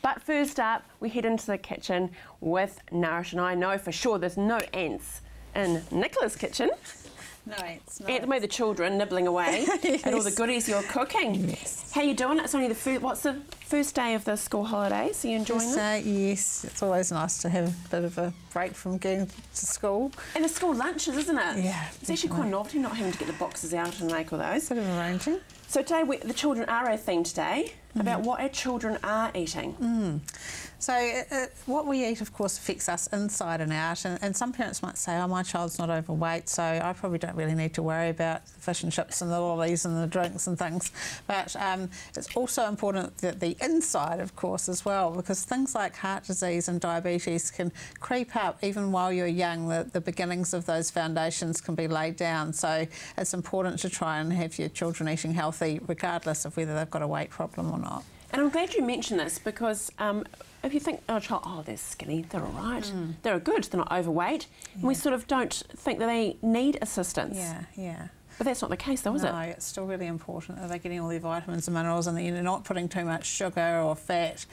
But first up, we head into the kitchen with Nourish, and I know for sure there's no ants in Nicola's kitchen. No ants. No Ants. The children nibbling away yes. at all the goodies you're cooking. Yes. How you doing? It's only what's the first day of the school holidays? Are you enjoying it? Yes, it's always nice to have a bit of a break from getting to school. And the school lunches, isn't it? Yeah. It's actually quite novelty not having to get the boxes out and make all those. Bit of arranging. So today, the children are our theme today, about what our children are eating. So what we eat, of course, affects us inside and out, and some parents might say, oh, my child's not overweight, so I probably don't really need to worry about the fish and chips and the lollies and the drinks and things. But it's also important that the inside, of course, as well, because things like heart disease and diabetes can creep up even while you're young. The beginnings of those foundations can be laid down, so it's important to try and have your children eating healthy regardless of whether they've got a weight problem or not. And I'm glad you mentioned this because if you think, oh, child, oh, they're skinny, they're all right, they're good, they're not overweight, and we sort of don't think that they need assistance. Yeah, yeah. But that's not the case, though, is it? No, it's still really important that they're getting all their vitamins and minerals, and they're not putting too much sugar or fat,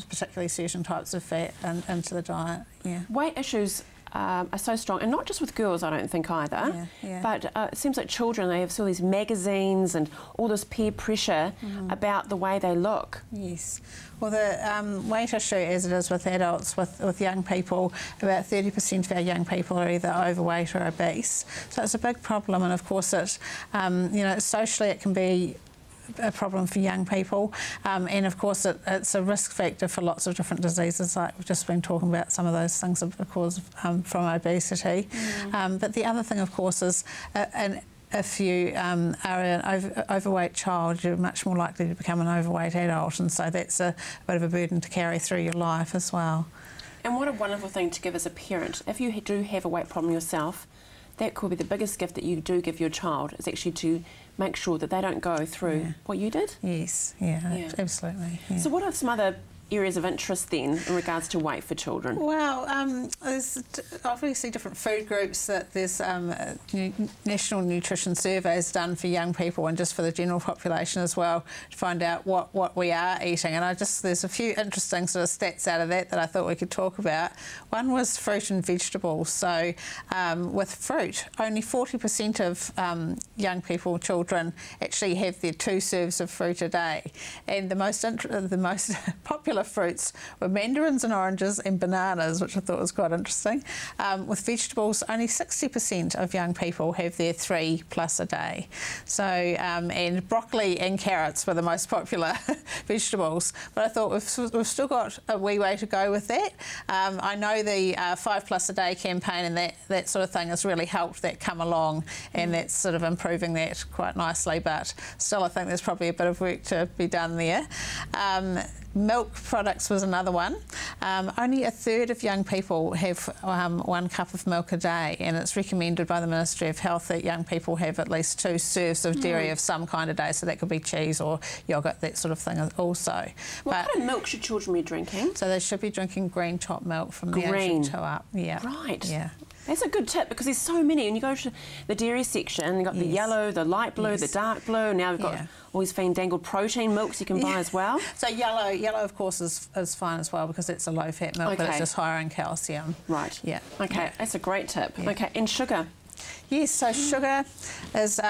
particularly certain types of fat, into the diet. Yeah. Weight issues are so strong, and not just with girls, I don't think either. But it seems like children, they have all these magazines and all this peer pressure about the way they look. Yes. Well, the weight issue, as it is with adults, with young people, about 30% of our young people are either overweight or obese. So it's a big problem, and of course, socially it can be a problem for young people, and of course it's a risk factor for lots of different diseases, like we've just been talking about. Some of those things are caused from obesity. But the other thing, of course, is if you are an overweight child, you're much more likely to become an overweight adult, and so that's a bit of a burden to carry through your life as well. And what a wonderful thing to give as a parent. If you do have a weight problem yourself, that could be the biggest gift that you do give your child, is actually to make sure that they don't go through what you did. Yes, yeah. Absolutely. Yeah. So what are some other areas of interest then in regards to weight for children? Well, there's obviously different food groups. That there's national nutrition surveys done for young people and just for the general population as well, to find out what we are eating. And there's a few interesting sort of stats out of that I thought we could talk about. One was fruit and vegetables. So with fruit, only 40% of young people, children, actually have their 2 serves of fruit a day. And the most popular fruits were mandarins and oranges and bananas, which I thought was quite interesting. With vegetables, only 60% of young people have their 3+ a day. So, and broccoli and carrots were the most popular vegetables. But I thought we've still got a wee way to go with that. I know the 5+ a day campaign and that sort of thing has really helped that come along, and that's sort of improving that quite nicely. But still, I think there's probably a bit of work to be done there. Milk products was another one. Only a third of young people have 1 cup of milk a day, and it's recommended by the Ministry of Health that young people have at least 2 serves of dairy of some kind a day, so that could be cheese or yoghurt, that sort of thing also. What kind of milk should children be drinking? So they should be drinking green top milk from the age of 2 up. Yeah. Right. Yeah. That's a good tip, because there's so many, and you go to the dairy section, you've got the yellow, the light blue, the dark blue, now we've got all these fandangled protein milks you can buy as well. So yellow of course is fine as well, because it's a low fat milk, but it's just higher in calcium. Right. Yeah. Okay, that's a great tip. Yeah. Okay, and sugar? Yes, so sugar is,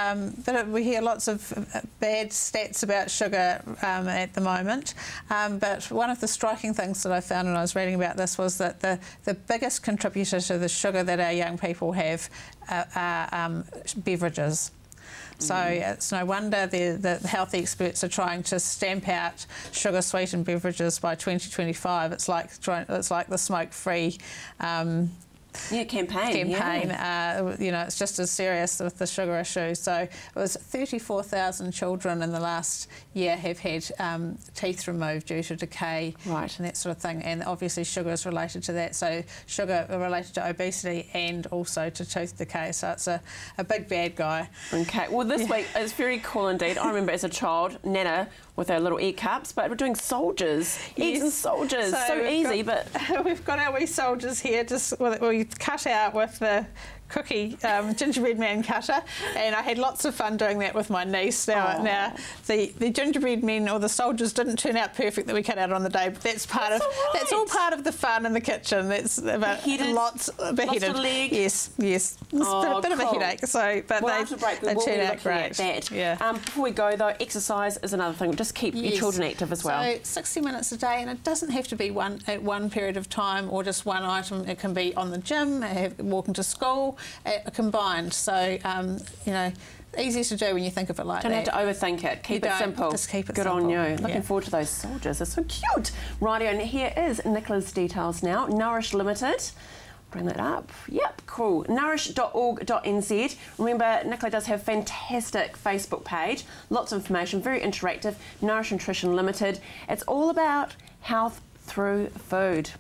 we hear lots of bad stats about sugar at the moment, but one of the striking things that I found when I was reading about this was that the biggest contributor to the sugar that our young people have are beverages. So it's no wonder the health experts are trying to stamp out sugar-sweetened beverages by 2025. It's like the smoke-free campaign. It's just as serious with the sugar issue. So it was 34,000 children in the last year have had teeth removed due to decay, and that sort of thing. And obviously sugar is related to that. So sugar are related to obesity and also to tooth decay. So it's a big bad guy. Okay. Well, this week it's very cool indeed. I remember as a child, Nana with her little egg cups, but we're doing soldiers, eggs and soldiers. So easy, but we've got our wee soldiers here. We cut out with the cookie gingerbread man cutter, and I had lots of fun doing that with my niece. Now the gingerbread men or the soldiers didn't turn out perfect that we cut out on the day, but that's all part of the fun in the kitchen. That's about lots of legs. Yes, it's a bit of a headache. So, but they turn out great. Yeah. Before we go though, exercise is another thing. Just keep your children active as well. So 60 minutes a day, and it doesn't have to be one period of time or just one item. It can be on the gym, walking to school, combined. So you know, easy to do when you think of it like that. Don't have to overthink it. Keep it simple. Just keep it Good simple. on you. Looking forward to those soldiers. They're so cute. Rightio, and here is Nicola's details now. Nourish Limited. Bring that up. Yep, cool. Nourish.org.nz. Remember, Nicola does have a fantastic Facebook page. Lots of information, very interactive. Nourish Nutrition Limited. It's all about health through food.